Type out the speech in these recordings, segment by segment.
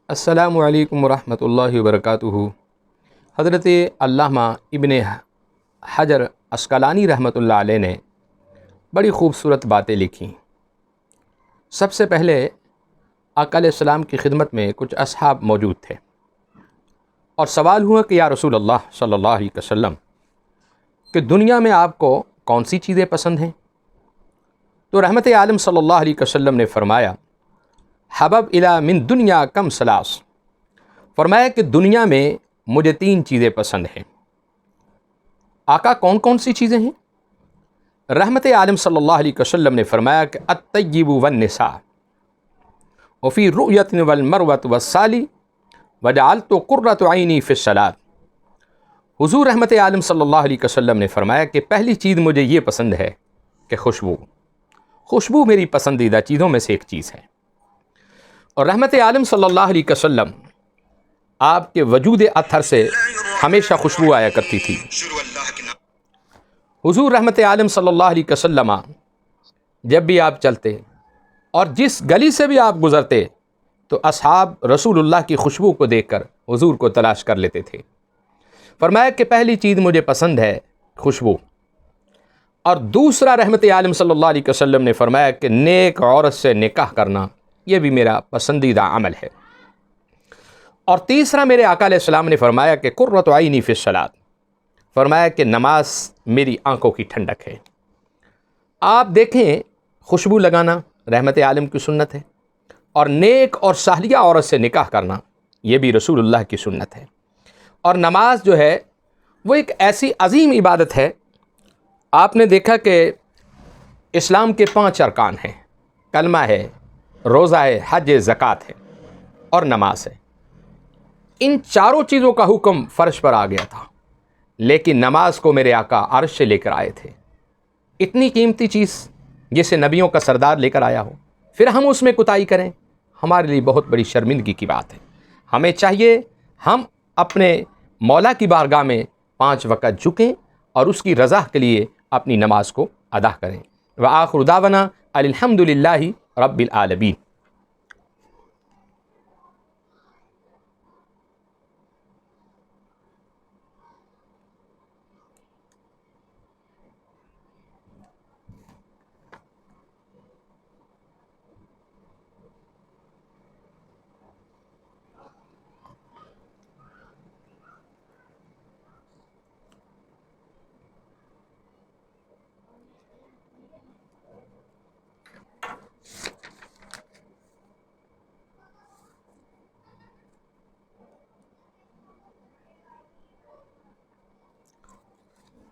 السلام علیکم ورحمۃ اللہ وبرکاتہ۔ حضرت علامہ ابن حجر عسقلانی رحمۃ اللہ علیہ نے بڑی خوبصورت باتیں لکھیں۔ سب سے پہلے آقا علیہ السلام کی خدمت میں کچھ اصحاب موجود تھے اور سوال ہوا کہ یا رسول اللہ صلی اللہ علیہ وسلم کہ دنیا میں آپ کو کون سی چیزیں پسند ہیں؟ تو رحمت عالم صلی اللہ علیہ وسلم نے فرمایا حبب الی من دنیا کم سلاس، فرمایا کہ دنیا میں مجھے 3 چیزیں پسند ہیں۔ آقا کون کون سی چیزیں ہیں؟ رحمت عالم صلی اللہ علیہ وسلم نے فرمایا کہ الطیب والنساء وفی رؤیت والمروۃ والصالی وجعلت قرۃ عینی فی الصلاۃ۔ حضور رحمت عالم صلی اللہ علیہ وسلم نے فرمایا کہ پہلی چیز مجھے یہ پسند ہے کہ خوشبو میری پسندیدہ چیزوں میں سے ایک چیز ہے۔ اور رحمت عالم صلی اللہ علیہ وسلم آپ کے وجود اطہر سے ہمیشہ خوشبو آیا کرتی تھی۔ حضور رحمت عالم صلی اللہ علیہ وسلم جب بھی آپ چلتے اور جس گلی سے بھی آپ گزرتے تو اصحاب رسول اللہ کی خوشبو کو دیکھ کر حضور کو تلاش کر لیتے تھے۔ فرمایا کہ پہلی چیز مجھے پسند ہے خوشبو، اور دوسرا رحمت عالم صلی اللہ علیہ وسلم نے فرمایا کہ نیک عورت سے نکاح کرنا یہ بھی میرا پسندیدہ عمل ہے، اور تیسرا میرے آقا علیہ السلام نے فرمایا کہ قرۃ عینی فی الصلاۃ، فرمایا کہ نماز میری آنکھوں کی ٹھنڈک ہے۔ آپ دیکھیں خوشبو لگانا رحمت عالم کی سنت ہے، اور نیک اور صالحہ عورت سے نکاح کرنا یہ بھی رسول اللہ کی سنت ہے۔ اور نماز جو ہے وہ ایک ایسی عظیم عبادت ہے، آپ نے دیکھا کہ اسلام کے 5 ارکان ہیں، کلمہ ہے، روزہ ہے، حج، زکوٰۃ ہے اور نماز ہے۔ ان چاروں چیزوں کا حکم فرش پر آ گیا تھا، لیکن نماز کو میرے آقا عرش سے لے کر آئے تھے۔ اتنی قیمتی چیز جسے نبیوں کا سردار لے کر آیا ہو، پھر ہم اس میں کوتاہی کریں، ہمارے لیے بہت بڑی شرمندگی کی بات ہے۔ ہمیں چاہیے ہم اپنے مولا کی بارگاہ میں 5 وقت جھکیں اور اس کی رضا کے لیے اپنی نماز کو ادا کریں۔ وآخر دعوانا الحمد للہ رب العالمین۔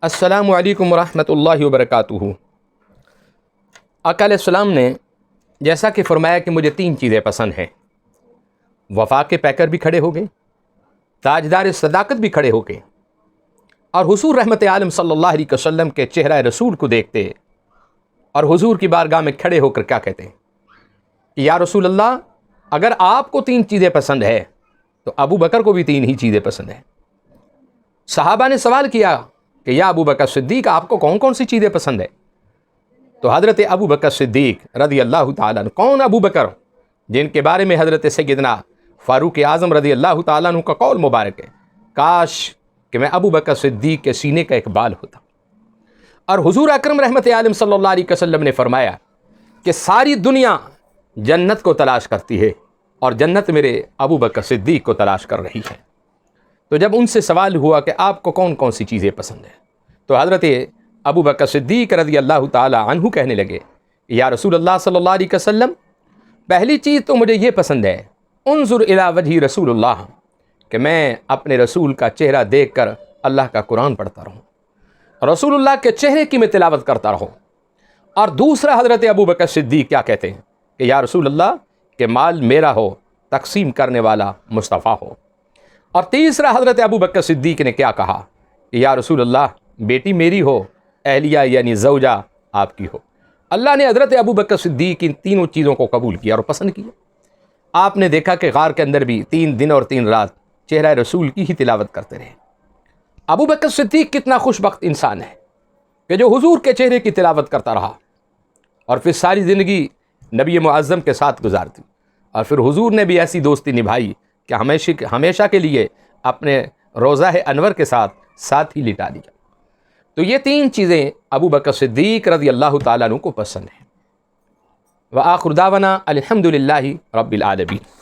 السلام علیکم ورحمۃ اللہ وبرکاتہ۔ آقا علیہ السلام نے جیسا کہ فرمایا کہ مجھے 3 چیزیں پسند ہیں، وفا کے پیکر بھی کھڑے ہو گئے، تاجدار صداقت بھی کھڑے ہو گئے، اور حضور رحمت عالم صلی اللہ علیہ وسلم کے چہرہ رسول کو دیکھتے اور حضور کی بارگاہ میں کھڑے ہو کر کیا کہتے ہیں کہ یا رسول اللہ اگر آپ کو 3 چیزیں پسند ہے تو ابو بکر کو بھی 3 ہی چیزیں پسند ہیں۔ صحابہ نے سوال کیا کہ یا ابو بکر صدیق آپ کو کون کون سی چیزیں پسند ہے؟ تو حضرت ابو بکر صدیق رضی اللہ تعالیٰ عنہ، کون ابو بکر جن کے بارے میں حضرت سیدنا فاروق اعظم رضی اللہ تعالیٰ عنہ کا قول مبارک ہے، کاش کہ میں ابو بکر صدیق کے سینے کا ایک بال ہوتا۔ اور حضور اکرم رحمت عالم صلی اللہ علیہ وسلم نے فرمایا کہ ساری دنیا جنت کو تلاش کرتی ہے اور جنت میرے ابو بکر صدیق کو تلاش کر رہی ہے۔ تو جب ان سے سوال ہوا کہ آپ کو کون کون سی چیزیں پسند ہیں، تو حضرت ابو بکر صدیق رضی اللہ تعالی عنہ کہنے لگے یا رسول اللہ صلی اللہ علیہ وسلم پہلی چیز تو مجھے یہ پسند ہے انظر الی وجہ رسول اللہ، کہ میں اپنے رسول کا چہرہ دیکھ کر اللہ کا قرآن پڑھتا رہوں، رسول اللہ کے چہرے کی میں تلاوت کرتا رہوں۔ اور دوسرا حضرت ابو بکر صدیق کیا کہتے ہیں کہ یا رسول اللہ کہ مال میرا ہو، تقسیم کرنے والا مصطفیٰ ہو۔ اور تیسرا حضرت ابو بکر صدیق نے کیا کہا کہ یا رسول اللہ بیٹی میری ہو، اہلیہ یعنی زوجہ آپ کی ہو۔ اللہ نے حضرت ابو بکر صدیق ان تینوں چیزوں کو قبول کیا اور پسند کیا۔ آپ نے دیکھا کہ غار کے اندر بھی 3 دن اور 3 رات چہرہ رسول کی ہی تلاوت کرتے رہے۔ ابو بکر صدیق کتنا خوش بخت انسان ہے کہ جو حضور کے چہرے کی تلاوت کرتا رہا اور پھر ساری زندگی نبی معظم کے ساتھ گزار دی، اور پھر حضور نے بھی ایسی دوستی نبھائی کہ ہمیشہ کے لیے اپنے روضہ انور کے ساتھ ہی لٹا دیا۔ تو یہ 3 چیزیں ابو بکر صدیق رضی اللہ تعالیٰ عنہ کو پسند ہیں۔ وآخر دعوانا الحمد للہ رب العالمین۔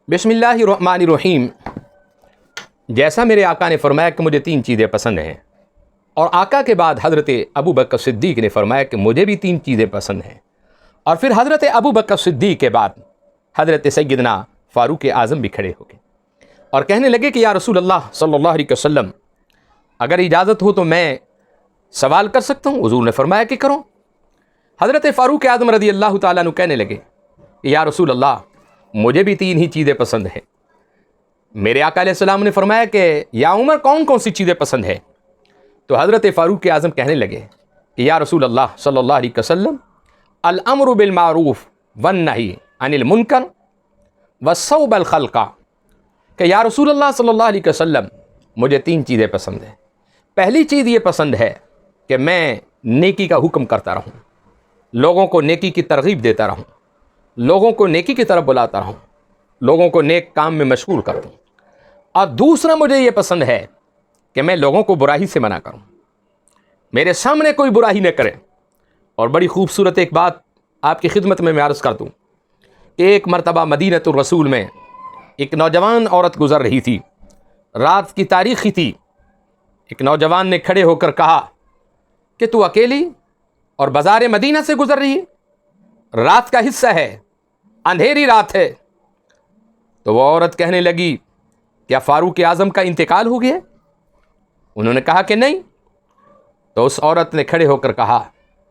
بسم اللہ الرحمن الرحیم۔ جیسا میرے آقا نے فرمایا کہ مجھے 3 چیزیں پسند ہیں، اور آقا کے بعد حضرت ابو بکر صدیق نے فرمایا کہ مجھے بھی 3 چیزیں پسند ہیں، اور پھر حضرت ابو بکر صدیق کے بعد حضرت سیدنا فاروق اعظم بھی کھڑے ہو گئے اور کہنے لگے کہ یا رسول اللہ صلی اللہ علیہ وسلم، اگر اجازت ہو تو میں سوال کر سکتا ہوں؟ حضور نے فرمایا کہ کرو۔ حضرت فاروق اعظم رضی اللہ تعالیٰ عنہ کہنے لگے کہ یا رسول اللہ، مجھے بھی 3 ہی چیزیں پسند ہیں۔ میرے آقا علیہ السلام نے فرمایا کہ یا عمر، کون کون سی چیزیں پسند ہیں؟ تو حضرت فاروق اعظم کہنے لگے کہ یا رسول اللہ صلی اللہ علیہ وسلم، الامر بالمعروف والنہی عن المنکر والصوب الخلق، کہ یا رسول اللہ صلی اللہ علیہ وسلم، مجھے 3 چیزیں پسند ہیں۔ پہلی چیز یہ پسند ہے کہ میں نیکی کا حکم کرتا رہوں، لوگوں کو نیکی کی ترغیب دیتا رہوں، لوگوں کو نیکی کی طرف بلاتا رہوں، لوگوں کو نیک کام میں مشغول کر دوں۔ اور دوسرا مجھے یہ پسند ہے کہ میں لوگوں کو برائی سے منع کروں، میرے سامنے کوئی برائی نہ کرے۔ اور بڑی خوبصورت ایک بات آپ کی خدمت میں عرض کر دوں کہ ایک مرتبہ مدینۃ الرسول میں ایک نوجوان عورت گزر رہی تھی، رات کی تاریخی تھی۔ ایک نوجوان نے کھڑے ہو کر کہا کہ تو اکیلی اور بازار مدینہ سے گزر رہی ہے، رات کا حصہ ہے، اندھیری رات ہے۔ تو وہ عورت کہنے لگی، کیا فاروق اعظم کا انتقال ہو گیا؟ انہوں نے کہا کہ نہیں۔ تو اس عورت نے کھڑے ہو کر کہا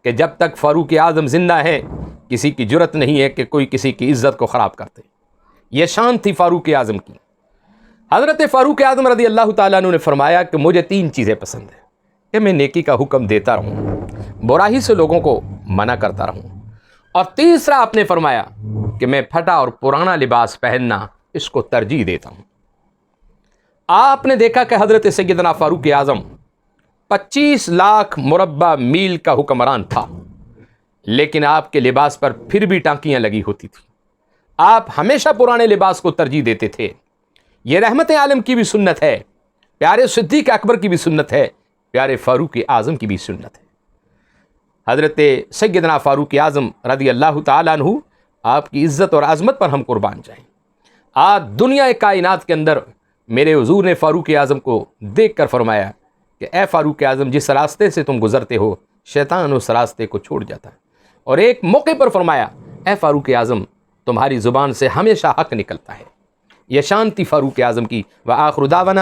کہ جب تک فاروق اعظم زندہ ہے، کسی کی جرت نہیں ہے کہ کوئی کسی کی عزت کو خراب کرتے۔ یہ شان تھی فاروق اعظم کی۔ حضرت فاروق اعظم رضی اللہ تعالیٰ عنہ نے فرمایا کہ مجھے 3 چیزیں پسند ہیں، کہ میں نیکی کا حکم دیتا رہوں، برائی سے لوگوں کو منع کرتا رہوں، اور تیسرا آپ نے فرمایا کہ میں پھٹا اور پرانا لباس پہننا اس کو ترجیح دیتا ہوں۔ آپ نے دیکھا کہ حضرت سیدنا فاروق اعظم 25 لاکھ مربع میل کا حکمران تھا، لیکن آپ کے لباس پر پھر بھی ٹانکیاں لگی ہوتی تھیں۔ آپ ہمیشہ پرانے لباس کو ترجیح دیتے تھے۔ یہ رحمت عالم کی بھی سنت ہے، پیارے صدیق اکبر کی بھی سنت ہے، پیارے فاروق اعظم کی بھی سنت ہے۔ حضرت سیدنا فاروق اعظم رضی اللہ تعالیٰ عنہ، آپ کی عزت اور عظمت پر ہم قربان جائیں۔ آج دنیا کائنات کے اندر میرے حضور نے فاروق اعظم کو دیکھ کر فرمایا کہ اے فاروق اعظم، جس راستے سے تم گزرتے ہو، شیطان اس راستے کو چھوڑ جاتا ہے۔ اور ایک موقع پر فرمایا، اے فاروق اعظم، تمہاری زبان سے ہمیشہ حق نکلتا ہے۔ یہ شان تھی فاروق اعظم کی۔ وآخر دعوانا